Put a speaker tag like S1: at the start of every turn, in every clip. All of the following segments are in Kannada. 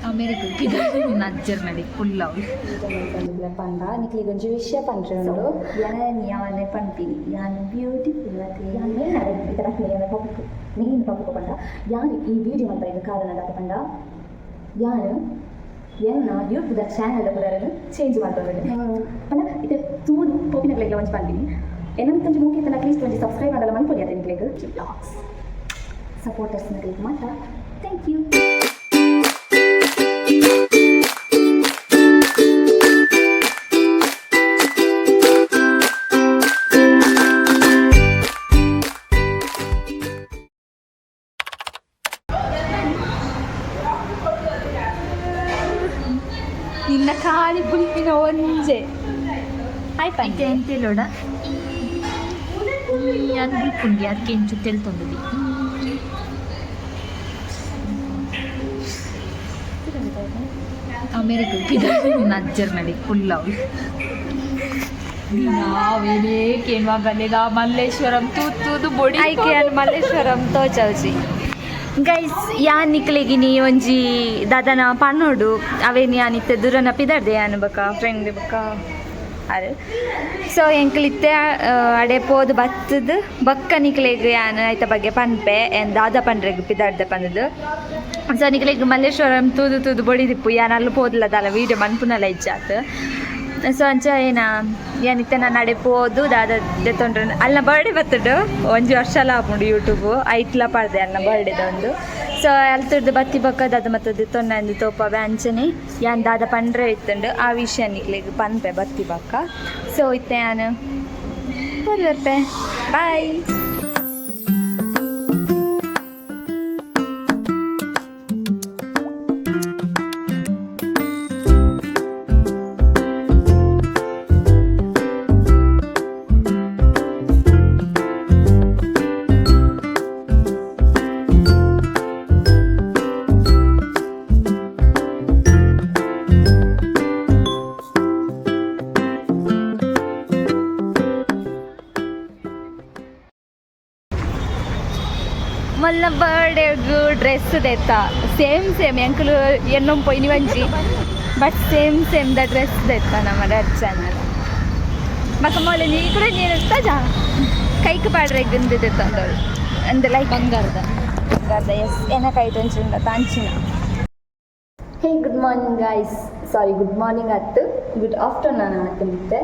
S1: அமெரிக்கா ஜெர்மனி ஃபுல்லாக
S2: பண்ணா இன்னைக்கு கொஞ்சம் விஷயம் பண்ணுறேன் ஏன்னா ஞானே பண்ணுறீங்க ஞான ಬ್ಯೂಟಿಫುಲ್ ನೀನು ಪಾಪ ಪಂಡ ಯಾರು ಈ ವಿಡಿಯೋ ಅಂತ ಇದು ಕಾರಣ ಪಂಡ ಯಾರು ಎನ್ನ ಯೂಟ್ಯೂಬ್ ಚಾನಲ್ ಕೂಡ ಚೇಂಜ್ ಮಾಡ್ತಾರೆ ಪಂಡ ಇದು ತೂದು ಪೋಪಿನಗಳಿಗೆ ಒಂದು ಬಂದೀನಿ ಏನಂತ కొంచెం ಮುಖ್ಯ ತನಕ ಅಟ್ಲೀಸ್ಟ್ ಒಂದು ಸಬ್ಸ್ಕ್ರೈಬ್ ಮಾಡಲ್ಲ ಮನ್ಕೊಳ್ಳಿ ಅದಕ್ಕೆ ಬ್ಲಾಗ್ಸ್ ಸಪೋರ್ಟರ್ಸ್ನಗಳಿಗೆ ಮಾತ್ರ ಥ್ಯಾಂಕ್ ಯು.
S1: ನಿನ್ನ ಖಾಲಿ ಬುಲ್ಪಿನ ಒಂಜೆ ಆಯ್ತು ಎಂತೆಲ್ಲೋಡ ಅದು ಬುಲ್ಪುಂಡಿ ಅದಕ್ಕೆ ಇಂಚು ತೆಲ್ತೊಂದದಿ ಅಮೇರಿಕಾ ಜರ್ಮನಿ ಫುಲ್ಲಾವು ನಾವೇನೇ ಕೇನ್ವಾಗಲೆಗ ಮಲ್ಲೇಶ್ವರಂ ತೂತೂದು ಬೊಡಿ
S2: ಐಕೆ ಮಲ್ಲೇಶ್ವರಂ ತೋಚೌಚಿ ಗೈಸ್ ಯಾನ್ ನಿಕ್ಲೆಗಿನಿ ಒಂಜಿ ದಾದನ ಪನ್ನೋಡು ಅವೇನಿ ಯಾನಿತ್ತೆ ದೂರನ ಪಿದರ್ದೆ ಯಾನ್ ಬಕ ಫ್ರೆಂಡ್ ಬಕ ಅರೆ ಸೊ ಎಂಕ್ಲಿತ್ತೆ ಅಡೆ ಪೋದು ಬತ್ತದು ಬಕ್ಕ ನಿಕ್ಲೆಗ್ ಯಾನ್ ಐತ ಬಗ್ಗೆ ಪನ್ಪೆ ಏನ್ ದಾದ ಪನ್ರೆಗ್ ಪಿದರ್ದೆ ಪಂದದು ಸೊ ನಿಕ್ಲೆಗ್ ಮಲ್ಲೇಶ್ವರಂ ತೂದು ತೂದು ಬೊಡಿದಿಪ್ಪು ಯಾನ್ ಅಲ್ಲಿ ಪೋದ್ಲದಲ್ಲ ವೀಡಿಯೋ ಮನ್ಪುನಲ್ಲ ಇಜ್ಜಾತ್ ಸೊ ಅಂಚ ಏನಿತ್ತೆ ನಾನು ಅಡೆ ಪೋದು ದಾದ ದೆತ್ತೊಂಡ್ರೆ ಅಲ್ಲ ಬರ್ಡೇ ಬತ್ತಡು ಒಂಜಿ ವರ್ಷ ಎಲ್ಲ ಹಾಕೊಂಡು ಯೂಟ್ಯೂಬು ಐಟ್ಲ ಪಡ್ದೆ ಅಲ್ಲ ಬರ್ಡೇದ ಒಂದು ಸೊ ಅಲ್ತದ್ದು ಬತ್ತಿ ಬಕ್ಕ ದಾದ ಮತ್ತು ದೆತ್ತೊಂಡು ತೋಪವೆ ಅಂಚನೆ ಯಾನ್ ದಾದ ಪಂಡ್ರೆ ಇತ್ತಂಡು ಆ ವಿಷಯ ನಿಕ್ಲಿಗೆ ಪನ್ಪೆ ಬತ್ತಿ ಬಕ್ಕ ಸೊ ಇತ್ತೆ ನಾನು ಬರ್ಪೆ ಬಾಯ್. ಮಲ್ಲ ಬರ್ಡೇಗು ಡ್ರೆಸ್ ದೆತ್ತ ಸೇಮ್ ಎಂಕಲು ಎನ್ನೊಂದು ಪೊಯ್ನಿ ಒಂಜಿ ಬಟ್ ಸೇಮ್ ದ ಡ್ರೆಸ್ ದೆತ್ತ ನಮ್ಮ ರೆಡ್ ಚಾನಲ್ ಮಕ್ಕ ಮೊಲ ನೀ ಕೂಡ ನೀನು ಇರ್ತಾಜ ಕೈಕ್ ಪಾಡ್ರೆಗ್ಗಂದು ದೆತ್ತಂದಳು ಅಂದ ಲೈಕ್ ಬಂಗಾರದ ಎಸ್ ಏನ ಕೈ ತೊಂಚಿಂದ ತಾಂಚಿನ. Hey good morning guys sorry good morning ಅತ್ತು ಗುಡ್ ಆಫ್ಟರ್ನೂನ್ ನಾನು ಹಾಕೊಂಡಿದ್ದೆ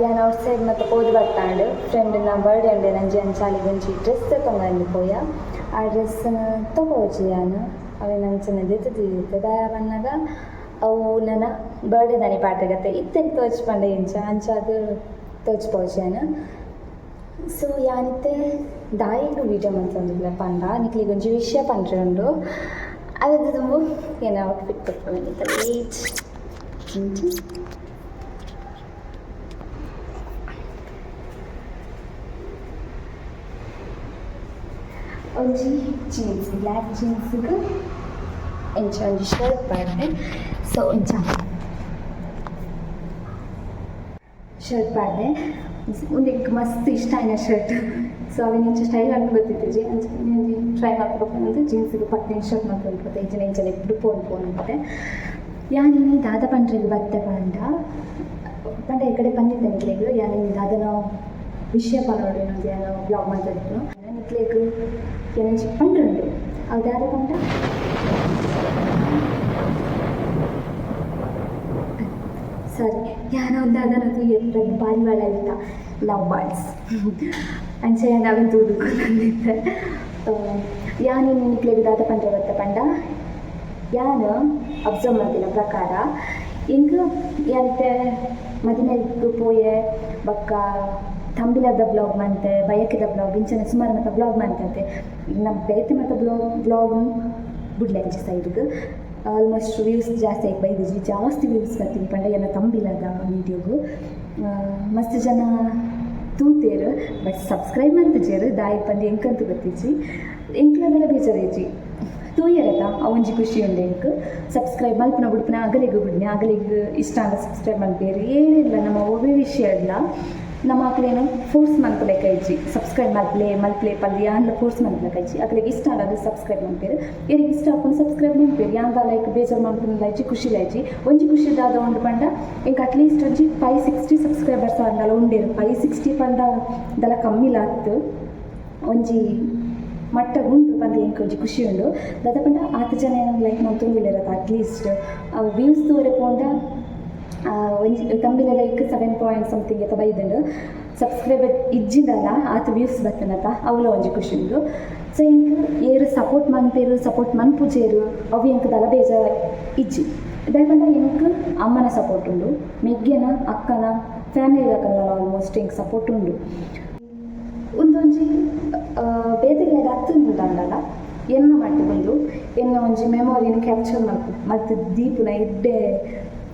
S2: ಯಾನ್ ಔಟ್ ಸೈಡ್ ಮತ್ತು ಹೋದ್ ಬರ್ತಾಂಡು ಫ್ರೆಂಡ್ನ ಬರ್ಡೇ ಉಂಡೆ ನಂಜಿ ಅಂಚಾಲಿಗೆ ಒಂಜಿ ಡ್ರೆಸ್ ತೊಗೊಂಡು ಪೋಯ ಆ ಡ್ರೆಸ್ಸನ್ನು ತೊಗೋಚಿ ನಾನು ಅವೇ ನಂಚನ ದೆತ್ತದ ದಯ ಬಂದಾಗ ಅವು ನನ್ನ ಬರ್ಡೇ ದನಿ ಪಾಠಗತ್ತೆ ಇತ್ತೆನ್ ತೋಚ್ಪಂಡೆ ಅಂಚ ಅದು ತೋಚ್ಪೋಚಿ ನಾನು ಸೊ ಯಾನಿತ್ತೆ ದಾಯಿಗೂ ವೀಡಿಯೋ ಮಾಡ್ತಂದಿಲ್ಲ ಪಂಡ ನಿಕ್ಲಿಗೆ ಒಂಜಿ ವಿಷಯ ಪಂಡ್ರೆ ಉಂಡು ಅದು ತುಂಬ ಏನೋ ಔಟ್ಫಿಟ್ ಕೊಟ್ಕೊಂಡಿದ್ದ ಏಜ್ ಒಂಜಿ ಜೀನ್ಸ್ ಬ್ಲ್ಯಾಕ್ ಜೀನ್ಸ್ಗೆ ಎಂಚ ಒಂಜಿ ಶರ್ಟ್ ಪಾಡ್ದೆ ಸೊ ಒಂಚ ಶರ್ಟ್ ಪಾಡ್ದೆ ಒಂದಕ್ಕೆ ಮಸ್ತ್ ಇಷ್ಟ ಆಯ್ನ ಶರ್ಟ್ ಸೊ ಅವಿನ ಇಂಚ ಸ್ಟೈಲ್ ಅನ್ನು ಗೊತ್ತಿತ್ತು ಅಂಚ ಟ್ರೈ ಮಾಡ್ಕೊಬೇಕಂದ್ರೆ ಜೀನ್ಸಿಗೆ ಪಟ್ಟಿನ ಶರ್ಟ್ ಮಾಡ್ಕೊಂಡು ಇಂಚನೆ ಎప్పుడు ಫೋನ್ ಮತ್ತೆ ಯಾನಿನಿ ದಾದ ಪಂಡ್ರೆಗೆ ಬತ್ತೆ ಪಂಡ ಈ ಕಡೆ ಬಂದಿದ್ದೆ ನಿಕ್ಲೆಗ್ ಯಾನಿನಿ ದಾದನ ವಿಷಯ ಪನೋಡು ಇನ್ನೊಂದು ಏನೋ ಬ್ಲಾಗ್ ಮಾಡ್ತಿದ್ರು ನಿಕ್ಲೆಗ್ ಏನಂಚಿ ಪಂಡ್ರೆ ಉಂಟು ಅವು ದಾದ ಪಂಡ ಸರಿ ಯಾರೋ ಒಂದು ಅದನ್ನದು ಎರಡು ಬಾರಿವಾಳ ಇಲ್ಲ ಲವ್ ಬರ್ಡ್ಸ್ ಅಂಚೆ ನಾವೇನು ತೂದುಕೊಂಡಿದ್ದೆ ಯಾನು ನಿಕ್ಲೆಗ್ ದಾದ ಪಂಡ್ರೆ ಬತ್ತೆ ಪಂಡ ಯಾನು ಅಬ್ಸರ್ವ್ ಮಾಡ್ತಿನ ಪ್ರಕಾರ ಹಿಂಗೆ ಯಾನಿತ್ತೆ ಮದಿನೆಗೂ ಪೋಯೆ ಬಕ್ಕ ತಂಬಿಲದ ಬ್ಲಾಗ್ ಮಾಡ್ತೆ ಬಯಕಿದ ಬ್ಲಾಗ್ ಇಂಚನೆ ಸುಮಾರು ಮತ್ತು ಬ್ಲಾಗ್ ಮಾಡ್ತೈತೆ ನಮ್ಮ ಬೇತೆ ಮತ್ತು ಬ್ಲಾಗ್ ಬಿಡ್ಲೆ ಅಂಚೆ ಸೈಡ್ಗೆ ಆಲ್ಮೋಸ್ಟ್ ವ್ಯೂಸ್ ಜಾಸ್ತಿ ಆಗಿ ಬೈದಿದ್ವಿ ಜಾಸ್ತಿ ವ್ಯೂಸ್ ಬರ್ತೀನಿ ಪಂಡ ಎಲ್ಲ ತಂಬಿಲ್ಲದ ವೀಡಿಯೋಗು ಮಸ್ತ್ ಜನ ತೂತೇರು ಬಟ್ ಸಬ್ಸ್ಕ್ರೈಬ್ ಮಾಡ್ತಿಜೇರು ದಾಯಿ ಬಂದು ಎಂಕಂತೂ ಗೊತ್ತಿಜ್ಜಿ ಎಂಕ್ಲದೆಲ್ಲ ಬೇಜಾರೇಜಿ ತೂಯರತ ಅವೊಂಜಿ ಖುಷಿ ಉಂಡೆ ಎಂಕ್ ಸಬ್ಸ್ಕ್ರೈಬ್ ಮಲ್ಪನ ಬಿಡ್ಪನ ಅಗಲಿಗೂ ಬಿಡ್ನೆ ಅಗಲಿಗೆ ಇಷ್ಟ ಅಂತ ಸಬ್ಸ್ಕ್ರೈಬ್ ಮಾಡ್ಬೇರು ಏನಿಲ್ಲ ನಮ್ಮ ಒಬ್ಬೇ ವಿಷಯ ಇಲ್ಲ
S3: ನಮ್ಮ ಅಕ್ಲೇನು ಫೋರ್ಸ್ ಮಲ್ಪಲೆಕ್ಕ ಇಜ್ಜಿ ಸಬ್ಸ್ಕ್ರೈಬ್ ಮಲ್ಪ್ಲೆ ಪಲ್ಯ ಅಂದ ಫೋರ್ಸ್ ಮಲ್ಪಲೆಕ್ಕ ಇಜ್ಜಿ ಅಕ್ಲೆಗೆ ಇಷ್ಟ ಆಗದು ಸಬ್ಸ್ಕ್ರೈಬ್ ಮಾಡ್ತೀರಿ ಏರಿಗೆ ಇಷ್ಟ ಹಾಕೊಂಡು ಸಬ್ಸ್ಕ್ರೈಬ್ ಮಾಡ್ತೀರಿ ಯಾಂದ ಲೈಕ್ ಬೇಜಾರು ಮಾಡ್ಕೊಂಡು ಇಜ್ಜಿ ಖುಷಿ ಇಜ್ಜಿ ಒಂಜಿ ಖುಷಿದಾದ ಉಂಡು ಪಂಡ ಇಂಕ ಅಟ್ಲೀಸ್ಟ್ ಒಂಜಿ 560 ಸಬ್ಸ್ಕ್ರೈಬರ್ಸ್ ಅಂದಲ್ಲ ಉಂಡೇರು 560 ಪಂಡ ದಲ ಕಮ್ಮಿಲ ಆತು ಒಂಜಿ ಮಟ್ಟ ಉಂಟು ಬಂದು ಎಂಕ್ ಒಂಜಿ ಖುಷಿ ಉಂಡು ದಾದ ಪಂಡ ಆತು ಜನ ಏನಂಗೆ ಲೈಕ್ ಮಾಡ್ತೊಂದಿಲ್ಲರತ್ತ ಅಟ್ಲೀಸ್ಟ್ ವ್ಯೂಸ್ ತೋರೆ ಪೋಂಡ ಒಂಜಿ ತಮ್ಮಿಲ ಲೈಕ್ 7 ಪಾಯಿಂಟ್ ಸಮಥಿಂಗ್ ಎತ್ತ ಬೈದುಂಡು ಸಬ್ಸ್ಕ್ರೈಬರ್ ಇಜ್ಜಿದಲ್ಲ ಆತು ವ್ಯೂಸ್ ಬರ್ತನತ್ತ ಅವಳ ಒಂಜಿ ಖುಷಿ ಉಂಡು ಸೊ ಇಂಕ್ ಏರು ಸಪೋರ್ಟ್ ಮನ್ಪೇರು ಸಪೋರ್ಟ್ ಮನ್ಪುಜೇರು ಅವು ಎಂಕ್ ದಲ ಬೇಜಾರು ಇಜ್ಜಿ ದಯಪಂಡ ಎಂಕ್ ಅಮ್ಮನ ಸಪೋರ್ಟ್ ಉಂಡು ಮೆಗ್ಗೆನ ಅಕ್ಕನ ಫ್ಯಾಮಿಲಿ ಅಕ್ಕನ ಆಲ್ಮೋಸ್ಟ್ ಎಂಕ್ ಸಪೋರ್ಟ್ ಉಂಡು ಒಂದೊಂಜಿ ಬೇದೆಗೆ ಹತ್ತು ಉಂಟಲ್ಲ ಎನ್ನ ಮಟ್ಟ ಬಂದು ಎನ್ನ ಒಂಜಿ ಮೆಮೊರಿನ ಕ್ಯಾಪ್ಚರ್ ಮತ್ತು ದೀಪನ ಇಡ್ಡೆ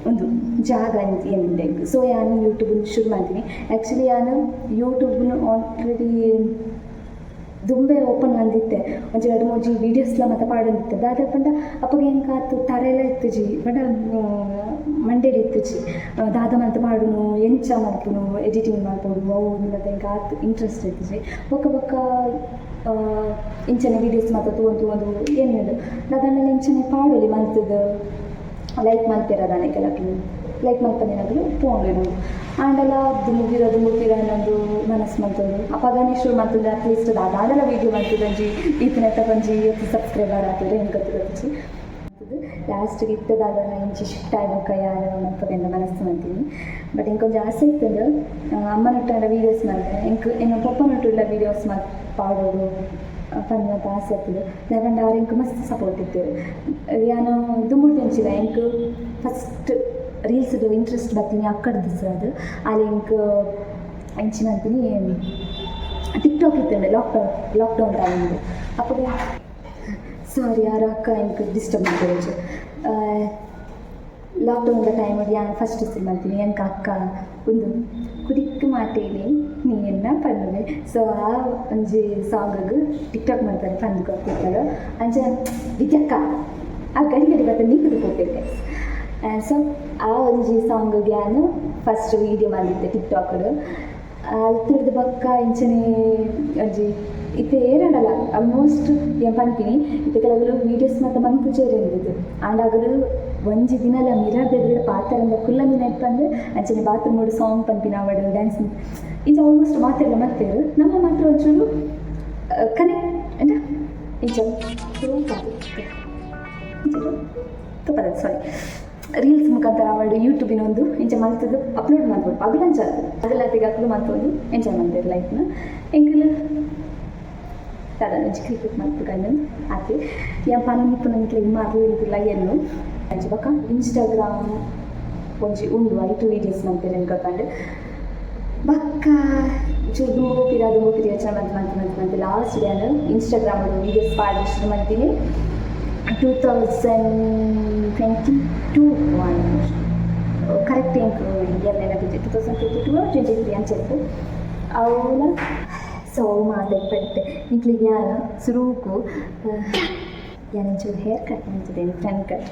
S3: ಒಂದು ಜಾಗ ಅಂತ ಏನಿದೆ ಸೊ ನಾನು ಯೂಟ್ಯೂಬನ್ನು ಶುರು ಮಾಡ್ತೀನಿ ಆ್ಯಕ್ಚುಲಿ ನಾನು ಯೂಟ್ಯೂಬ್ನು ಆಲ್ರೆಡಿ ದುಂಬೆ ಓಪನ್ ಬಂದಿತ್ತೆ ಒಂಜಿ 2-3 ವೀಡಿಯೋಸ್ಲ ಮತ್ತೆ ಪಾಡೋದಿತ್ತೆ ದಾದ ಪಂಡ ಅಪ್ಪಗೆ ಹೆಂಗೆ ಆತು ತರೆಲ್ಲ ಇತ್ತುಜಿ ಬಟ್ ಮಂಡೇಲಿ ಇತ್ತುಜಿ ದಾದ ಮಂತ್ ಮಾಡುನು ಎಂಚ ಮಲ್ಪುನು ಎಡಿಟಿಂಗ್ ಮಾಡ್ಬೋದು ಅವು ಮತ್ತೆ ಹೆಂಗೆ ಆತು ಇಂಟ್ರೆಸ್ಟ್ ಇತ್ತುಜಿ ಬೊಕ್ಕ ಇಂಚನೆ ವೀಡಿಯೋಸ್ ಮಾತ್ರ ತಗೊಂಡು ಏನಿದೆ ದಾದನ್ನ ಇಂಚನೆ ಪಾಡೋಲಿ ಮಂತದ್ದು ಲೈಕ್ ಮಲ್ತಿರೋದಾನೆ ಕೆಲವು ಲೈಕ್ ಮಲ್ಪನೇನಾಗಲು ಫೋನ್ಗಳು ಆಂಡೆಲ್ಲ ದುಮುಗಿರ ಅನ್ನೊಂದು ಮನಸ್ಸು ಮಾಡ್ತಂದು ಅಪ್ಪಗನೇ ಶುರು ಮಾಡ್ತಂದು ಅಟ್ಲೀಸ್ಟ್ ಅದಾದೆಲ್ಲ ವೀಡಿಯೋ ಮಾಡ್ತಿದ್ದು ಒಂಜಿ ಈತನ ತಗೊಂಜಿ 80 ಸಬ್ಸ್ಕ್ರೈಬರ್ ಆಗ್ತದೆ ಹೆಂಗೆ ಗೊತ್ತಿರೋದು ಲಾಸ್ಟಿಗೆ ಇತ್ತದಾಗ ಇಂಚಿ ಶಿಫ್ಟ್ ಆಗಬೇಕು ಯಾರು ಮಲ್ಪದಿಂದ ಮನಸ್ಸು ಮಾಡ್ತೀನಿ ಬಟ್ ಹೆಂಗೆ ಕೊಂಚ ಆಸೆ ಇತ್ತಂದು ಅಮ್ಮನೊಟ್ಟೆಲ್ಲ ವೀಡಿಯೋಸ್ ಮಾಡಿದೆ ಹೆಂಗೆ ಪಪ್ಪನೊಟ್ಟೆಲ್ಲ ವೀಡಿಯೋಸ್ ಮಾಡಿ ಪಾಡೋದು ಫನ್ ಮತ್ತು ಆಸೆ ಆಗ್ತದೆ ಯಾಕಂದ್ರೆ ಅವ್ರು ಹೆಂಗೆ ಮಸ್ತ್ ಸಪೋರ್ಟ್ ಇರ್ತೇವೆ ನಾನು ದುಂಬುಡು ತೆಂಚಿಲ್ಲ ಹೆಂಗೆ ಫಸ್ಟ್ ರೀಲ್ಸ್ದು ಇಂಟ್ರೆಸ್ಟ್ ಬರ್ತೀನಿ ಅಕ್ಕಡ್ದು ಸರ್ ಅದು ಅಲ್ಲಿ ಹೆಂಗೆ ಹೆಂಚಿನ ಅಂತೀನಿ ಟಿಕ್ಟಾಕ್ ಇತ್ತಂಡೆ ಲಾಕ್ಡೌನ್ ಟೈಮಿಂದು ಅಪ್ಪಗೆ ಸಾರಿ ಯಾರು ಅಕ್ಕ ಹೆಂಗೆ ಡಿಸ್ಟರ್ಬ್ ಮಾಡ್ತಾರೆ ಲಾಕ್ಡೌನ್ ಟೈಮಲ್ಲಿ ನಾನು ಫಸ್ಟ್ ಸಿಲ್ ಮಾಡ್ತೀನಿ ಹೆಂಗೆ ಅಕ್ಕ ಒಂದು ಕುಡಿಕ್ ಮಾತೇಲಿ ನೀನ್ನ ಪಣ್ಣವೆ ಸೊ ಆ ಒಂಜಿ ಸಾಂಗಿಗೆ ಟಿಕ್ಟಾಕ್ ಮಾಡ್ತಾರೆ ಪಂದು ಕೊಡ್ತಿರ್ತಾರೆ ಅಂಚ ವಿದ್ಯಕ್ಕ ಆ ಗಡಿ ಬರ್ತಾರೆ ನೀರು ಕೊಟ್ಟಿರ್ತೆ ಸೊ ಆ ಒಂಜಿ ಸಾಂಗಿಗೆ ನಾನು ಫಸ್ಟ್ ವೀಡಿಯೋ ಮಾಡಿದ್ದೆ ಟಿಕ್ಟಾಕಡು ಅಲ್ಲಿ ತಿರ್ದು ಬಕ್ಕ ಇಂಚನೆ ಒಂಜಿ ಇತ್ತೆ ಏರಡಲ್ಲ ಆಲ್ಮೋಸ್ಟ್ ಏನು ಪನ್ಪಿನಿ ಇತ್ತೆ ಕೆಲವರು ವೀಡಿಯೋಸ್ ಮತ್ತು ಮನ್ಪುಜೇರಿ ಇರ್ಬೋದು ಆಂಡಾಗಲು ಒಂಜಿ ದಿನಲ ಮಿರಾರ್ದೆದ್ರು ಪಾತ್ರಂದ ಕುಲ್ಲ ದಿನ ಇಪ್ಪಂದು ಅಂಚನೆ ಬಾತ್ರೂಮ್ ನೋಡು ಸಾಂಗ್ ಪನ್ಪಿನ ಅವಡು ಡ್ಯಾನ್ಸ್ ಇಂಚ ಆಲ್ಮೋಸ್ಟ್ ಮಾತೆಲ್ಲ ಮರ್ತೇರು ನಮ್ಮ ಮಾತ್ರ ಒಂಚೂರು ಕನೆಕ್ಟ್ ಎಂತ ಇಂಚ ತಪ್ಪದ ಸಾರಿ ರೀಲ್ಸ್ ಮುಖಾಂತರ ಅವಳು ಯೂಟ್ಯೂಬಿನ ಒಂದು ಇಂಚ ಮಲ್ತದ್ದು ಅಪ್ಲೋಡ್ ಮಾಡ್ಬೋದು ಅಗಲಂಚ ಅದೆಲ್ಲ ತೆಗಾಕಲು ಮಾಡ್ಬೋದು ಎಂಜಾಯ್ ಮಾಡ್ತಾರೆ ಲೈಫ್ನ ಎಂಕಲು ಕ್ರಿಕೆಟ್ ಮಾಡ್ಬೇಕಂದು ಆಕೆ ಯಾ ಪನ್ನಿಪ್ಪು ನನಗೆ ಮಾರು ಇಲ್ಲ ಏನು ಅಂಚೆ ಬಕ್ಕ ಇನ್ಸ್ಟಾಗ್ರಾಮ್ ಒಂಜಿ ಉಂಡು 2 ವೀಡಿಯೋಸ್ ಮಾಡ್ತೇನೆ ಅನ್ಕೊಂಡು ಬಕ್ಕ ದುಂಬು ಪಿರಿ ಯೋಚನೆ ಮಂತ್ ಲಾಸ್ಟ್ ನಾನು ಇನ್ಸ್ಟಾಗ್ರಾಮ್ ವೀಡಿಯೋಸ್ ಪಾಡಿ ಶುರು ಮಾಡ್ತೀನಿ 2022 ಕರೆಕ್ಟ್ ಎಂಕು ಇಯರ್ ನೆನಪಿದ್ದೆ 2022 ಅಂಚೆತ್ತು ಅವಳ ಸೊ ಮಾತಾಡ್ಪಟ್ಟೆ ನಿಕ್ಲಿಗೆ ಯಾರು ಸುರೂಕು ಯಾನಂಚೂರು ಹೇರ್ ಕಟ್ ಮಾಡ್ತಿದ್ದೇನೆ ಫ್ರಂಟ್ ಕಟ್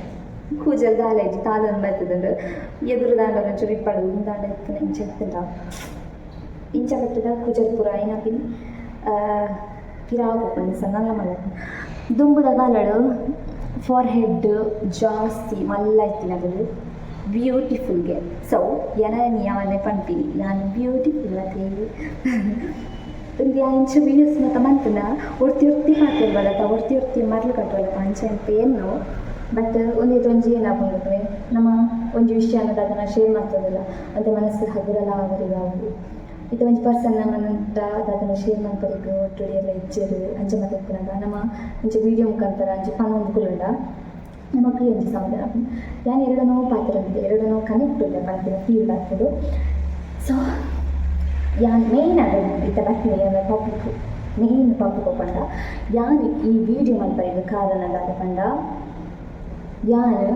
S3: ಕೂಜಲ್ ದಾಲೇಜಿ ತಾದನ್ನು ಬರ್ತದಂಡು ಎದುರು ದಾಂಡ ಒಂಚೂರು ಇಪ್ಪಡು ದಾಂಡ ಇತ್ತು ಇಂಚ ಇತ್ತಿಲ್ಲ ಇಂಚ ಕಟ್ಟಿದ ಕೂಜಲ್ ಪುರ ಏನಾಪಿನಿ ಪಿರಾಪಂಡು ಸಹ ನಲ್ಲ ಮಲ್ಲ ದುಂಬುದ ಗಾಲಡು ಫಾರ್ ಹೆಡ್ ಜಾಸ್ತಿ ಮಲ್ಲ ಇತ್ತಿನ ಅದು ಬ್ಯೂಟಿಫುಲ್ಗೆ ಸೊ ಯಾವನ್ನೇ ಪಂಪಿನಿ ನಾನು ಬ್ಯೂಟಿಫುಲ್ ಅದೇ ಒಂದು ಇಂಚ ವೀಡಿಯೋಸ್ ಮತ್ತು ಮಂತನ ಒರ್ತಿ ಹಾಕಿರ್ಬಾರತ್ತ ಒರ್ತಿ ಮರ್ಲು ಕಟ್ಟುವಲ್ಲ ಅಂಚೆ ಅಂತ ಏನು ಬಟ್ ಒಂಜಿ ಏನಾಗ್ಬಿಡ್ತವೆ ನಮ್ಮ ಒಂಜಿ ವಿಷಯ ಅನ್ನೋದು ಅದನ್ನು ಶೇರ್ ಮಾಡ್ತದಲ್ಲ ಅಂತ ಮನಸ್ಸು ಹಗುರಲ್ಲ ಅವರಿಗೆ ಅವರು ಇದು ಒಂಜಿ ಪರ್ಸನ್ ನಮ್ಮಂತ ಅದನ್ನು ಶೇರ್ ಮಾಡ್ಕೊಳಿಕ್ಕೆ ಒಟ್ಟೊಡಿ ಎಲ್ಲ ಇಜ್ಜರು ಅಂಚೆ ಮಾತಾಡ್ಕೊಂಡಾಗ ನಮ್ಮ ಇಂಚ ವೀಡಿಯೋ ಮುಖಾಂತರ ಅಂಚೆ ಫನ್ ಹೊಂದ್ಕೊಳ್ಳೋಣ ನಮಗೆ ಒಂಜಿ ಸಮಾಧಾನ ನಾನು ಎರಡನೋ ಪಾತ್ರವಿದೆ ಎರಡನೋ ಕನೆಕ್ಟ್ ಇಲ್ಲ ಪಂಪಿನ ಫೀಲ್ ಆಗ್ತದೆ ಸೊ ಯಾನ್ ಮೇಯ್ನ್ ಅದು ಇತ್ತ ಬರ್ತೀನಿ ಅನ್ನೋ ಟಾಪಿಕ್ ಮೇಯ್ನ್ ಟಾಪಿಕ್ ಪಂಡ ಯಾರು ಈ ವಿಡಿಯೋ ಮಾಡ್ತಾರೆ ಕಾರಣದಾದ ಪಂಡ ಯಾರು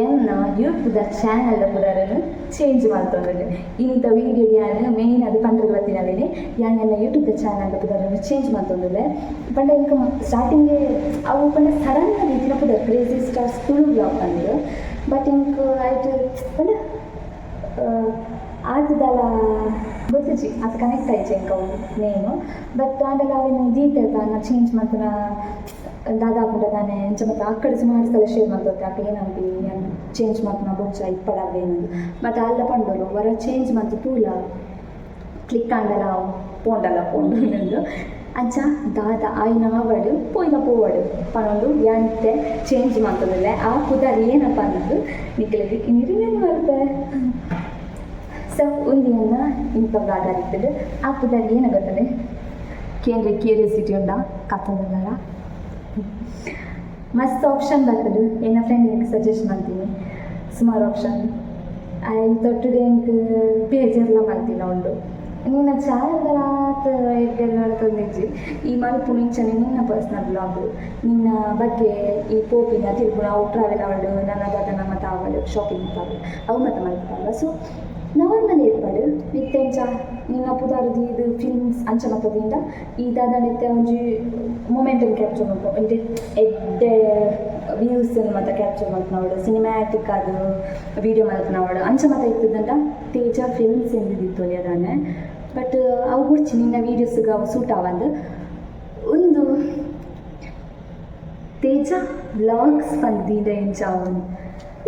S3: ಎನ್ನ ಯೂಟ್ಯೂಬ್ ಚಾನಲ್ ಪುದರನ್ನು ಚೇಂಜ್ ಮಾಡ್ತಂದ್ರೆ ಇಂಥ ವೀಡಿಯೋ ಯಾನು ಮೇಯ್ನ್ ಅದು ಪಂಡ್ರೆ ಬರ್ತೀನಲ್ಲೇ ಯಾನೆಲ್ಲ ಯೂಟ್ಯೂಬ್ ಚಾನಲ್ ಪುದರನ್ನು ಚೇಂಜ್ ಮಾಡ್ತಂದ್ರೆ ಪಂಡ ಇಂಕ ಸ್ಟಾರ್ಟಿಂಗ್ಗೆ ಅವು ಪಂಡ ಸಡನ್ ರೀತಿಯ ಪುದರ್ ಕ್ರೇಜಿ ಸ್ಟಾರ್ಸ್ ತುಳು ಬ್ಲಾಗ್ ಅಂದರು ಬಟ್ ಇಂಕ ಆಯ್ತು ಪಂಡ ಆತದಲ್ಲ ಗೊತ್ತಿಜಿ ಅದು ಕನೆಕ್ಟ್ ಆಯ್ತು ಎಂಕವು ನೇನು ಬಟ್ ಆಂಡಲ ಅವಿನ ದೀತ ನಾ ಚೇಂಜ್ ಮಾಡ್ತಾನ ದಾದಾಪುಂಡದಾನೆ ಎಂಚ ಮತ್ತು ಅಕ್ಕಡೆ ಸುಮಾರು ಸಲ ಶೇರ್ ಮಾಡ್ತೋತೆ ಅಕ್ಕ ಏನಂಪಿ ನಾನು ಚೇಂಜ್ ಮಾಡ್ತಾನ ಬೊಚ್ಚ ಇಪ್ಪಡಾವೆ ಏನಂದು ಬಟ್ ಅಲ್ಲ ಪಂಡೋಲು ವರ ಚೇಂಜ್ ಮಾಡ್ತು ತೂಲ ಕ್ಲಿಕ್ ಆಂಡಲ ಪೋಂಡಲ್ಲ ಪೋಂಡು ನಂದು ಅಂಚ ದಾದ ಆಯ್ನ ಆವಡು ಪೋಯ್ನ ಪೋವಡು ಪನೊಂದು ಎಂತೆ ಚೇಂಜ್ ಮಾಡ್ತದಲ್ಲ ಆ ಪುದಾರ್ ಏನಪ್ಪ ಅನ್ನೋದು ನಿಕ್ಕಲಿಗೆ ಇನ್ನೇನು ಮಾಡ್ತೆ ಸೊ ಒಂದಿನ ಇಂಥ ಆಧಾರಿರ್ತದೆ ಆ ಪುದಾರ್ ಏನಾಗುತ್ತದೆ ಕೇಂದ್ರ ಕ್ಯೂರಿಯಾಸಿಟಿ ಉಂಡ ಕತ್ತದಲ್ಲ ಮಸ್ತ್ ಆಪ್ಷನ್ ಬರ್ತದೆ ಏನ ಫ್ರೆಂಡಿಗೆ ಸಜೆಸ್ಟ್ ಮಾಡ್ತೀನಿ ಸುಮಾರು ಆಪ್ಷನ್ ತೊಟ್ಟುಡೆ ಹೆಂಗೆ ಪೇಜ್ ಎಲ್ಲ ಮಾಡ್ತೀನಿ ಉಂಡು ನಿನ್ನ ಚಾನಲ್ಗಳಾತ ತಂದಿಜ್ಜಿ ಈ ಮಲ್ಪು ನಿಂಚನೆ ನಿನ್ನ ಪರ್ಸ್ನಲ್ ಬ್ಲಾಗು ನಿನ್ನ ಬಗ್ಗೆ ಈ ಪೋಪಿನ ತಿರುಗು ನಾವು ಟ್ರಾವೆಲ್ ಆವಡು ನನ್ನದಾದ ನಮ್ಮ ತಾವಡು ಶಾಪಿಂಗ್ ತಾವಡು ಅವು ಮತ್ತೆ ಮಲ್ಪಲ್ಲ ಸೊ ನಾರ್ಮಲ್ ಏರ್ಪಾಡು ಇತ್ತೆಂಚ ನಿನ್ನ ಪುದಾರದು ಇದು ಫಿಲ್ಮ್ಸ್ ಅಂಚ ಮತ್ತದಿಂದ ಈ ದಾದಾಡಿತ್ತೆ ಒಂಜಿ ಮೊಮೆಂಟನ್ನು ಕ್ಯಾಪ್ಚರ್ ಮಾಡ್ಕೊ ಅಂದರೆ ಎಡ್ಡೆ ವ್ಯೂಸನ್ನು ಮತ್ತು ಕ್ಯಾಪ್ಚರ್ ಮಾಡ್ಕೊಳವಡು ಸಿನಿಮ್ಯಾಟಿಕ್ ಅದು ವೀಡಿಯೋ ಮಾಡ್ಕೊಳವಡು ಅಂಚ ಮತ್ತೆ ಇರ್ತದಂತ ತೇಜ ಫಿಲ್ಮ್ಸ್ ಎಂದಿದ್ದಿತ್ತು ಅಲ್ಲಿ ಅದಾನೆ ಬಟ್ ಅವು ಗುಡ್ಚಿ ನಿನ್ನ ವೀಡಿಯೋಸ್ಗೆ ಅವು ಸೂಟ್ ಆವಂದು ಒಂದು ತೇಜ ವ್ಲಾಗ್ಸ್ ಬಂದಿದೆ ಎಂಚ ಅವನು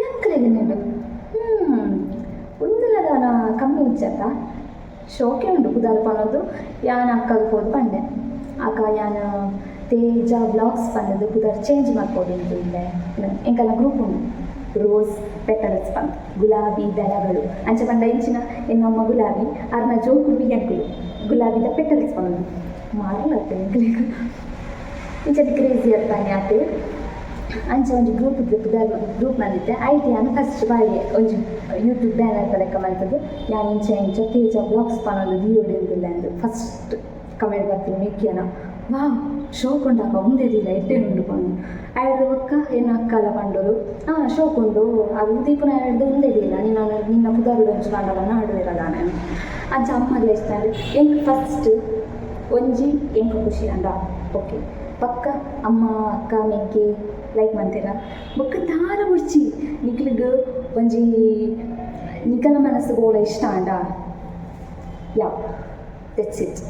S3: ಯಾಕಲೆ ನೆಡು ಒಂದಲದಾನ ಕಮ್ಮಿ ಇಚ್ಚತ್ತ ಶೋಕೆ ಉಂಟು ಕುದಾಲ ಪನ್ನೋದು ಯಾನ್ ಅಕ್ಕಗೆ ಹೋದು ಪಂಡೆ ಅಕ್ಕ ಯಾನು ತೇಜ ವ್ಲಾಗ್ಸ್ ಪನ್ನೋದು ಕುದಾರ್ ಚೇಂಜ್ ಮಾಡ್ಬೋದು ಅಂತ ಇಲ್ಲೇ ಎಂಕಲ್ಲ ಗ್ರೂಪ್ ಉಂಟು ರೋಸ್ ಪೆಟಲ್ಸ್ ಪಂದ್ ಗುಲಾಬಿ ದಳಗಳು ಅಂಚೆ ಪಂಡ ಇಂಚಿನ ಎನ್ನಮ್ಮ ಗುಲಾಬಿ ಅರ್ನ ಜೋಕು ಬಿಯಂಕುಲು ಗುಲಾಬಿದ ಪೆಟಲ್ಸ್ ಪನ್ನೋದು ಮಾರಲತ್ತೆ ಎಂಕಲಿಗೆ ಇಂಚದಿ ಕ್ರೇಜಿ ಅರ್ಪಾನೆ ಆತು ಅಂಚ ಒಂದು ಗ್ರೂಪ್ ಬಂದಿದ್ದೆ ಐದು ನಾನು ಫಸ್ಟ್ ಬಾರಿ ಒಂದು ಯೂಟ್ಯೂಬ್ ಬ್ಯಾನರ್ ಲೆಕ್ಕ ಮಾಡ್ತದ್ದು ನಾನು ಇಂಚ ತೇಜ ಬ್ಲಾಗ್ಸ್ ಪನ್ನೋದು ದಿಯೋಡಿಲ್ಲ ಎಂದು ಫಸ್ಟ್ ಕಮೆಂಟ್ ಬರ್ತೀನಿ ಮೆಕ್ಕಿಯನ ವಾ ಶೋಕ್ ಉಂಡಕ್ಕ ಉಂದೇದಿಲ್ಲ ಎಡ್ಡೆ ಉಂಡುಕೊಂಡು ಆಯ್ದು ಅಕ್ಕ ಏನು ಅಕ್ಕಲ್ಲ ಪಂಡೋರು ಶೋಕ್ ಉಂಡು ಅದು ದೀಪನ ಹಿಡ್ದು ಉಂದೇದಿಲ್ಲ ನಿನ್ನ ಪುದಾರು ಹಂಚ್ಕೊಂಡಲ್ಲ ನಾಡುವಿರಲ್ಲ ನಾನು ಅಂಚ ಅಮ್ಮಗೆ ಇಷ್ಟ ಎಂಕ್ ಫಸ್ಟ್ ಒಂಜಿ ಎಂಕ ಖುಷಿ ಅಂಡ ಓಕೆ ಪಕ್ಕ ಅಮ್ಮ ಅಕ್ಕ ಮೆಕ್ಕೆ ಲೈಕ್ ಮಾಡ್ತೀರಾ ಬೊಕ್ಕ ದಾರ ಉಡ್ಚಿ ನಿಕ್ಲಿಗೆ ಒಂಜಿ ನಿಕಲ ಮನಸ್ಸಿಗೆ ಓಳ ಇಷ್ಟ ಅಂಡ ಯಾ ದಟ್ಸ್ ಇಟ್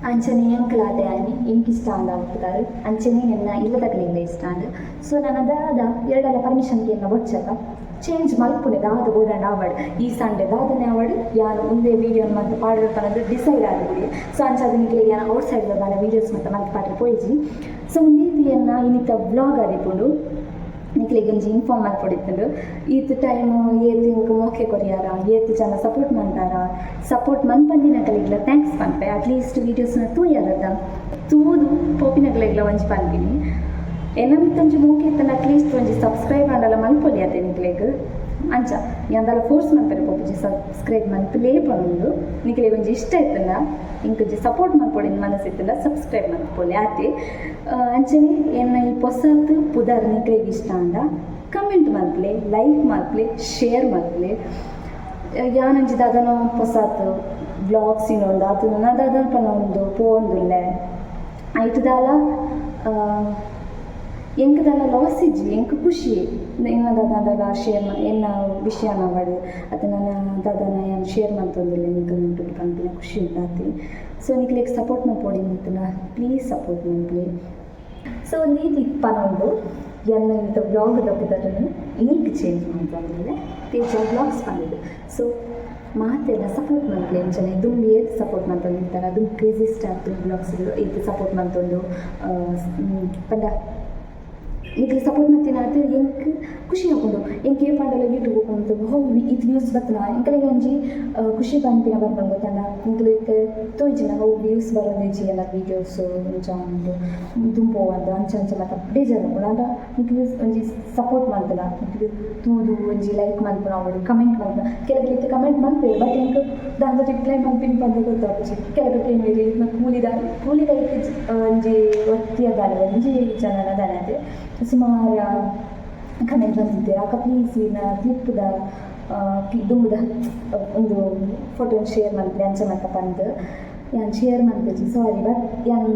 S3: ಅಂಚನೆ ಎಂಕಲಾದೆ ಆಗಿ ಎಂಕ್ ಇಷ್ಟ ಅಂದ ಆಗ್ತದಾರು ಅಂಚನೆ ಎನ್ನ ಇಲ್ಲದಗಳಿಂದ ಇಷ್ಟ ಅಂದ ಸೊ ನಾನು ದಾದ ಎರಡೆಲ್ಲ ಪರ್ಮಿಷನ್ಗೆ ಎಲ್ಲ ಒಡ್ಸಕ ಚೇಂಜ್ ಮಲ್ಪುನೆ ದಾದ ಬೋಡಂಡ ಆವಡ್ ಈ ಸಂಡೆ ದಾದನೆ ಆವಡ್ ಯಾನು ಮುಂದೆ ವೀಡಿಯೋ ಮತ್ತು ಪಾಡ್ಬೇಕನ್ನೋದು ಡಿಸೈಡ್ ಆಗಿಬಿಡಿ ಸೊ ಅಂಚಾದ ನಿಕ್ಲಿಗೆ ಯಾನು ಔಟ್ ಸೈಡ್ ದಾನ ವೀಡಿಯೋಸ್ ಮತ್ತು ಮತ್ತೆ ಪಾಡ್ರೆ ಪೋಯ್ಜಿ ಸೊ ಒಂದೀತಿಯನ್ನು ಇನ್ನಿತ್ತ ಬ್ಲಾಗ್ ಆದಿಪುಂಡು ನಿಕ್ಲಿಗೆ ಒಂಜಿ ಇನ್ಫಾರ್ಮ್ ಮಾಡ್ಕೊಡಿತ್ತು ಈತ್ ಟೈಮು ಏತ್ ಹಿಂಗೆ ಮೋಕೆ ಕೊರಿಯಾರ ಏತ್ ಜನ ಸಪೋರ್ಟ್ ಮಾಡ್ತಾರ ಸಪೋರ್ಟ್ ಮನ್ಪಂದಿನಗಳಿಗ್ಲ ಥ್ಯಾಂಕ್ಸ್ ಪನ್ಪೆ ಅಟ್ಲೀಸ್ಟ್ ವೀಡಿಯೋಸ್ನ ತೂಯರದ ತೂದು ಪೋಪಿನಗಳಿಗ್ಲ ಒಂಜಿ ಪನ್ಪಿನಿ ಎಲ್ಲ ಮಿತ್ತೊಂಜಿ ಮೋಕೆ ಇತ್ತಲ್ಲ ಅಟ್ಲೀಸ್ಟ್ ಒಂಜಿ ಸಬ್ಸ್ಕ್ರೈಬ್ ಮಾಡಲ್ಲ ಮಲ್ಪೊಲಿ ಅತ್ತೆ ನಿಕ್ಲೆಗ್ ಅಂಚ ಎಂದಲ್ಲ ಫೋರ್ಸ್ ಮಾಡ್ತಾರೆ ಪೋಪುಜಿ ಸಬ್ಸ್ಕ್ರೈಬ್ ಮಲ್ಪಲೇ ಪನ್ನೊಂದು ನಿಕ್ಲೆಗ್ ಒಂಜಿ ಇಷ್ಟ ಇತ್ತಲ್ಲ ಇಂಕೊಂಜಿ ಸಪೋರ್ಟ್ ಮಾಡ್ಕೊಡಿನ ಮನಸ್ಸಿತ್ತಲ್ಲ ಸಬ್ಸ್ಕ್ರೈಬ್ ಮಾಡ್ಕೊಳ್ಳಿ ಆತೆ ಅಂಚನೆ ಎನ್ನ ಈ ಹೊಸತು ಪುದಾರ್ ನಿಕ್ಲೆಗ್ ಇಷ್ಟ ಅಂದ ಕಮೆಂಟ್ ಮಲ್ಪಲೆ ಲೈಕ್ ಮಲ್ಪಲೆ ಶೇರ್ ಮಲ್ಪಲೆ ಯಾನಂಜಿ ದಾದನ ಹೊಸತು ಬ್ಲಾಗ್ಸ್ ಇನ್ನೊಂದು ಅದು ದಾದನ ಪನ್ನ ಒಂದು ಪೋಂದುಲ್ಲೆ ಐಟದಾಲ ಎಂಕದಲ್ಲ ಲಾಸ್ ಇಜ್ಜಿ ಎಂಕ ಖುಷಿ ಎನ್ನ ದಾದಾಂಡಲ ಶೇರ್ ಎನ್ನ ವಿಷಯ ನಾವಡು ಅದು ನನ್ನ ದಾದಾನ ಏನು ಶೇರ್ ಮಾಡ್ತಂದಿಲ್ಲ ನಿಂಗೆ ಉಂಟು ಪಂಪಿನ ಖುಷಿ ಉಂಟಾತಿ ಸೊ ನಿಕ್ಲೆಗ್ ಸಪೋರ್ಟ್ ಮಾಡ್ಕೊಡಿ ನಿಂತನ ಪ್ಲೀಸ್ ಸಪೋರ್ಟ್ ಮಾಡ್ಲಿ ಸೊ ನೀತಿ ಪನ್ನೊಂದು ಎನ್ನ ಇಂಥ ಬ್ಲಾಗ್ ತಪ್ಪಿದ್ದನ್ನು ಈಗ ಚೇಂಜ್ ಮಾಡ್ತಂದಿಲ್ಲ ತೇಜ ಬ್ಲಾಗ್ಸ್ ಬಂದಿದ್ದು ಸೊ ಮಾತೆಲ್ಲ ಸಪೋರ್ಟ್ ಮಾಡ್ಲಿ ಎಂಚನೆ ದುಂಬಿ ಏತ್ ಸಪೋರ್ಟ್ ಮಾಡ್ತಂದಿರ್ತಾರೆ ಅದು ಕ್ರೇಜಿ ಸ್ಟಾರ್ಟ್ ಬ್ಲಾಗ್ಸ್ಗಳು ಏತ್ ಸಪೋರ್ಟ್ ಮಾಡ್ತಂದು ಪಂಡ ನಿಕ್ಲಿ ಸಪೋರ್ಟ್ ಮಾಡ್ತೀನಿ ಅಂತ ಎಂಕ್ ಖುಷಿ ಹಾಕೊಂಡು ಎಂಕ್ ಏ ಪಾಡಲ್ಲ ಯೂಟ್ಯೂಬ್ ಹೋಗ್ಕೊಂಡು ಇದು ವ್ಯೂಸ್ ಬರ್ತನ ಎಂಕಲಿಗೆ ಒಂಜಿ ಖುಷಿ ಪಂಪಿನ ಬರ್ಕೊಂಡು ಗೊತ್ತಂಡ ನಿಕ್ಲಿಕ್ಕೆ ತೋಯ್ಜಿನ ವ್ಯೂಸ್ ಬರೋದಿಜ್ಜಿ ಎಲ್ಲ ವೀಡಿಯೋಸು ಇಂಚ ಒಂದು ದುಂಪು ಅಂತ ಅಂಚ ಮತ್ತು ಬೇಜಾರು ಕೂಡ ಅಂಡ ನಿಕ್ಲಿ ಒಂಜಿ ಸಪೋರ್ಟ್ ಮಾಡ್ತಲ್ಲ ನಿಕ್ಲಿ ತೂದು ಒಂಜಿ ಲೈಕ್ ಮಾಡ್ಕೊಂಡು ಅವಳು ಕಮೆಂಟ್ ಮಾಡ್ದ ಕೆಲವರಿಗೆ ಕಮೆಂಟ್ ಮಾಡ್ತೇವೆ ಬಟ್ ಎಂಕ್ ದಾದ ರಿಪ್ಲೈ ಮಾಡ್ತೀನಿ ಬಂದು ಗೊತ್ತಾಗ್ತಿ ಕೆಲವು ಟೈಮಿಗೆ ಕೂಲಿದ ಒಂಜಿ ಒತ್ತಿಯದಾಲ ಒಂಜಿ ಜನನ ದಾನೆ ಅದೇ ಸುಮಾರು ಕಮೆಂಟ್ ಬಂದಿದ್ದೆ ಅಕ್ಕ ಪ್ಲೀಸ್ ಕ್ಲಿಪ್ದ ದುಂಬುದ ಒಂದು ಫೋಟೋ ಶೇರ್ ಮಾಡ್ತೀನಿ ಅಂಚೆ ಮಕ್ಕ ಬಂದು ನಾನು ಶೇರ್ ಮಾಡ್ತಿದ್ದೆ ಸಾರಿ ಬಟ್ ನಾನು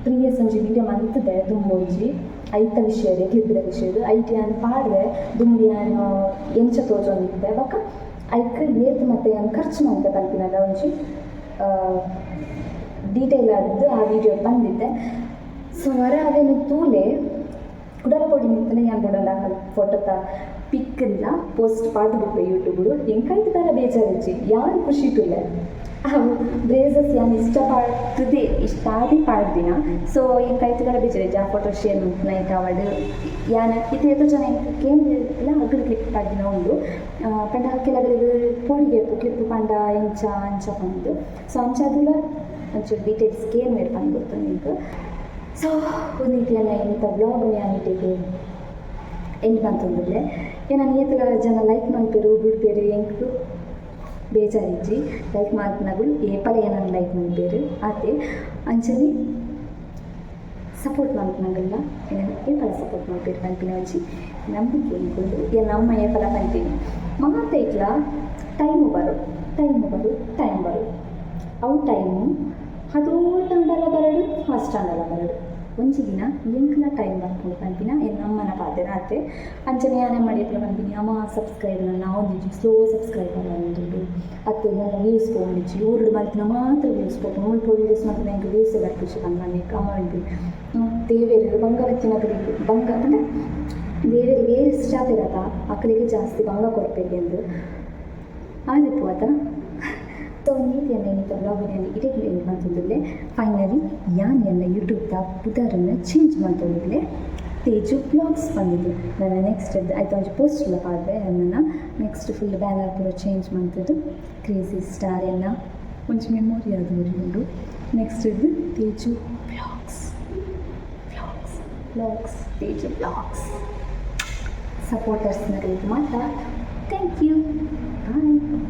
S3: ಪ್ರೀವಿಯಸ್ ಒಂಜಿ ವೀಡಿಯೋ ಮಾಡ್ತಿದ್ದೆ ದುಂಬೋಜಿ ಐತ ವಿಷಯದ ಕ್ಲಿಪ್ದ ವಿಷಯದ ಐಟಿ ನಾನು ಪಾಡಿದೆ ದುಂಬಿ ನಾನು ಎಂಚ ತೋಜೊಂದಿದ್ದೆ ಬಕ್ಕ ಐಕ್ ಏತ್ ಮತ್ತೆ ಖರ್ಚು ಮಂತೆ ಪಂಪಿನಲ್ಲ ಒಂಚಿ ಡೀಟೇಲ್ ಆಡಿದ್ದು ಆ ವಿಡಿಯೋ ಬಂದಿದ್ದೆ. ಸೊ ಅದೇನು ತೂಲೆ ಉಡಲ ಪೊಡಿ ನಿಂತನೆ ಯಾನ್ ಬುಡಲ್ಲ ಫೋಟೋತ ಪಿಕ್ ಇಲ್ಲ ಪೋಸ್ಟ್ ಪಾಡ್ಬಿಟ್ಟು ಯೂಟ್ಯೂಬ್ಡು ಎಂಕೈತು ತರ ಬೇಜಾರಿಜ್ಜಿ ಯಾನ್ ಖುಷಿ ತುಲೆ ಅವು ಬ್ರೇಸಸ್ ಯಾನ್ ಇಷ್ಟಪಡ್ತದೆ ಇಷ್ಟಾದಿ ಪಾಡ್ದಿನ. ಸೊ ಎಂಕೈತು ತರ ಬೇಜಾರಿಜ್ಜಿ ಆ ಫೋಟೋ ಶೇರ್ ನೈಟ್ ಅವಡ್ ಯಾನ್ ಇದು ಎದು ಜನ ಕೇಂದ್ರ ಅಗ್ರ ಕ್ಲಿಪ್ ಪಾಡ್ದಿನ ಉಂಡು ಪಂಡ ಕೆಲವರಿಗೆ ಪೋಡಿಗೆ ಕ್ಲಿಪ್ ಪಂಡ ಇಂಚ ಅಂಚ ಬಂದು. ಸೊ ಅಂಚಾದಿಲ್ಲ ಒಂಚೂರು ಡೀಟೇಲ್ಸ್ ಕೇರ್ ಮೇರೆ ಬಂದ್ಬಿಡ್ತು ನಿಮ್ಗೆ. ಸೊ ಒಂದು ರೀತಿಯಲ್ಲ ಏನಿತ್ತ ಬ್ಲಾಗ್ ಯಾನಿಟ್ಟಿಗೆ ಎಂಟು ಬಂತಂದಿರಲಿ ನಾನು ಏತಲ ಜನ ಲೈಕ್ ಮಾಡ್ಪೇರು ಬಿಡ್ಪೇರು ಎಂಕು ಬೇಜಾರಿಜ್ಜಿ ಲೈಕ್ ಮಾಡ್ನಗಳು ಏಪಲ ಏನನ್ನು ಲೈಕ್ ಮಾಡ್ಪೇರು ಆತೆ ಅಂಚಲಿ ಸಪೋರ್ಟ್ ಮಾಡ್ನಗಲ್ಲ ಏನನ್ನು ಏಪಲ ಸಪೋರ್ಟ್ ಮಾಡ್ಪೇರು ಪಂಪಿನ ಹಚ್ಚಿ ನಂಬಿಕೆ ಎಂಕೊಂಡು ನಮ್ಮ ಏಪಲ ಪಂಪಿನಿ ಮಾತೆ ಇಟ್ಲ ಟೈಮು ಬರು ಅವು ಟೈಮು ಅದು ತಂಡಲ ಬರಡು ಫಸ್ಟ್ ತಂಡಲ ಬರಡು ಒಂಜಿ ದಿನ ಎಂಕ್ಲ ಟೈಮ್ ಬರ್ಕೊಂಡು ಪಂಪಿನ ನಮ್ಮನ ಪಾತೆ ರಾತ್ರಿ ಅಂಚನೆ ಯಾನೇ ಮಾಡಿದ್ರೆ ಪಂಪಿನಿ ಅಮ್ಮ ಸಬ್ಸ್ಕ್ರೈಬ್ ನಾವು ಒಂದಿಜ್ಜಿ ಸ್ಲೋ ಸಬ್ಸ್ಕ್ರೈಬ್ ಬಂದುಂಡು ಅತ್ತೆ ನನ್ನ ವ್ಯೂಸ್ ತೊಗೊಂಡಿಜ್ಜಿ ಊರುಡು ಮಲ್ತಿನ ಮಾತ್ರ ವ್ಯೂಸ್ ಕೊಟ್ಟು ಮುಲ್ಪ ವ್ಯೂಸ್ ಮತ್ತು ನನಗೆ ವ್ಯೂಸ್ ಬರ್ಪಿಸಿ ಬಂದು ಅಮ್ಮ ಉಂಟು ದೇವೇರು ಬಂಗ వచ్చిన ಬಂಗ ಅಂದರೆ ದೇವೇರಿಗೆ ಏರು ಇಷ್ಟ ಆಗ್ತಿರತ್ತ ಅಕ್ಕಲಿಗೆ ಜಾಸ್ತಿ ಬಂಗ ಕೊಡ್ಬೇಕು ಎಂದು ಆದಿಪ್ಪು ಆತ. ಸೊ ನೀತಿಯನ್ನು ಏನಿತ್ತು ಬ್ಲಾಗಿನಲ್ಲಿ ಇಡೀ ಏನು ಮಾಡ್ತಿದ್ದಿಲ್ಲ ಫೈನಲಿ ಯಾನ್ ಎಲ್ಲ ಯೂಟ್ಯೂಬ್ದ ಪುದರನ್ನು ಚೇಂಜ್ ಮಾಡ್ತಿದ್ದಿಲ್ಲ ತೇಜು ಬ್ಲಾಗ್ಸ್ ಬಂದಿದ್ದು ನನ್ನ ನೆಕ್ಸ್ಟ್ ಆಯ್ತು ಒಂದು ಪೋಸ್ಟ್ ಎಲ್ಲ ಪಾಡ್ರೆ ನನ್ನ ನೆಕ್ಸ್ಟ್ ಫುಲ್ ಬ್ಯಾನರ್ ಪೂರ ಚೇಂಜ್ ಮಾಡ್ತಿದ್ದು ಕ್ರೇಜಿ ಸ್ಟಾರ್ ಎಲ್ಲ ಒಂಚು ಮೆಮೊರಿ ಆದವರು ಉಂಡು. ನೆಕ್ಸ್ಟ್ ಇದು ತೇಜು ಬ್ಲಾಗ್ಸ್ ತೇಜು ಬ್ಲಾಗ್ಸ್ ಸಪೋರ್ಟರ್ಸ್ನ ಮಾತ್ರ ಥ್ಯಾಂಕ್ ಯು ಬಾಯ್.